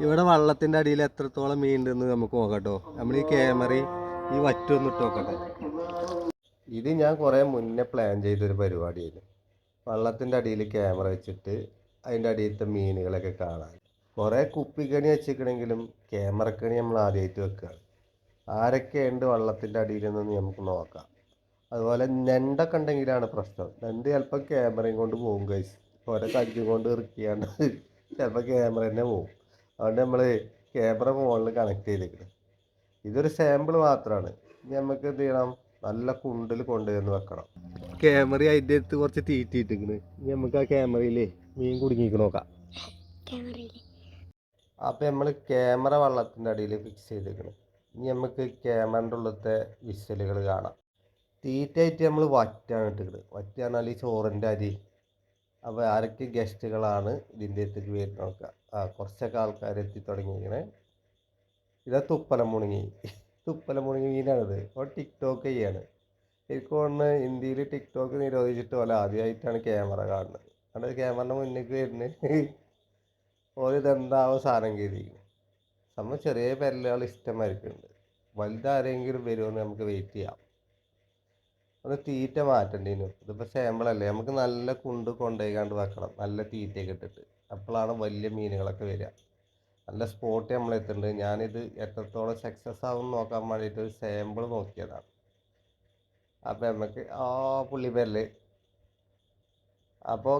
ഇവിടെ വള്ളത്തിൻ്റെ അടിയിൽ എത്രത്തോളം മീൻ ഉണ്ടെന്ന് നമുക്ക് നോക്കട്ടോ. നമ്മൾ ഈ ക്യാമറയും ഈ വറ്റൊന്നും ഇട്ട് നോക്കട്ടെ. ഇത് ഞാൻ കുറേ മുന്നേ പ്ലാൻ ചെയ്തൊരു പരിപാടിയായിരുന്നു. വള്ളത്തിൻ്റെ അടിയിൽ ക്യാമറ വെച്ചിട്ട് അതിൻ്റെ അടിയിലത്തെ മീനുകളൊക്കെ കാണാൻ. കുറേ കുപ്പിക്കണി വെച്ചിരിക്കണമെങ്കിലും ക്യാമറക്കണി നമ്മൾ ആദ്യമായിട്ട് വെക്കുകയാണ്. ആരൊക്കെയുണ്ട് വള്ളത്തിൻ്റെ അടിയിലെന്നൊന്ന് നമുക്ക് നോക്കാം. അതുപോലെ ഞണ്ടൊക്കെ ഉണ്ടെങ്കിലാണ് പ്രശ്നം. ഞണ്ട് ചിലപ്പോൾ ക്യാമറയും കൊണ്ട് പോകും ഗൈസ്. ഓരോ കജ്ജും കൊണ്ട് ഇറുക്കിയാണ്ട് ചിലപ്പോൾ ക്യാമറ തന്നെ പോകും. അതുകൊണ്ട് നമ്മൾ ക്യാമറ മുകളിൽ കണക്ട് ചെയ്തിരിക്കണം. ഇതൊരു സാമ്പിൾ മാത്രമാണ്. ഇനി നമുക്ക് എന്ത് ചെയ്യണം, നല്ല കുണ്ടിൽ കൊണ്ടുവന്ന് വെക്കണം. ക്യാമറ അതിൻ്റെ അടുത്ത് കുറച്ച് തീറ്റിട്ടിരിക്കണ്. ഇനി നമുക്ക് ആ ക്യാമറയിൽ മീൻ കുടുങ്ങിക്ക് നോക്കാം. അപ്പം നമ്മൾ ക്യാമറ വള്ളത്തിൻ്റെ അടിയിൽ ഫിക്സ് ചെയ്തിരിക്കണം. ഇനി നമുക്ക് ക്യാമറൻ്റെ ഉള്ളത്തെ വിസലുകൾ കാണാം. തീറ്റയായിട്ട് നമ്മൾ വറ്റാണ് ഇട്ടിട്ട്. വറ്റ് പറഞ്ഞാൽ ഈ ചോറിൻ്റെ അരി. അപ്പോൾ ആരൊക്കെ ഗസ്റ്റുകളാണ് ഇതിൻ്റെ അടുത്തേക്ക് വരുന്നത് നോക്കുക. കുറച്ചൊക്കെ ആൾക്കാർ എത്തി തുടങ്ങിയിരിക്കണേ. ഇതാ തുപ്പലം മുണങ്ങി. തുപ്പലം മുണങ്ങി മീനാണിത്. അപ്പോൾ ടിക്ടോക്ക് ചെയ്യാണ്. എനിക്ക് തോന്നുന്നു ഇന്ത്യയിൽ ടിക്ടോക്ക് നിരോധിച്ചിട്ട് പോലെ ആദ്യമായിട്ടാണ് ക്യാമറ കാണുന്നത്. അതുകൊണ്ട് ക്യാമറയുടെ മുന്നിലേക്ക് വരുന്നത് ഇതെന്താവും സാധനം കയറിയിരിക്കുന്നത്. നമ്മൾ ചെറിയ പെരലുകൾ ഇഷ്ടമായിരിക്കുന്നുണ്ട്. വലുതാരെങ്കിലും വരുമെന്ന് നമുക്ക് വെയിറ്റ് ചെയ്യാം. ഒന്ന് തീറ്റ മാറ്റേണ്ടിനു. ഇതിപ്പോൾ സാമ്പിളല്ലേ, നമുക്ക് നല്ല കുണ്ട് കൊണ്ടുപോയിക്കാണ്ട് വെക്കണം. നല്ല തീറ്റയൊക്കെ ഇട്ടിട്ട്. അപ്പോഴാണ് വലിയ മീനുകളൊക്കെ വരിക. നല്ല സ്പോട്ട് നമ്മൾ എത്തുന്നുണ്ട്. ഞാനിത് എത്രത്തോളം സക്സസ് ആവും നോക്കാൻ വേണ്ടിയിട്ട് ഒരു സാമ്പിൾ നോക്കിയതാണ്. അപ്പോൾ നമുക്ക് പുള്ളിപ്പേരിൽ അപ്പോൾ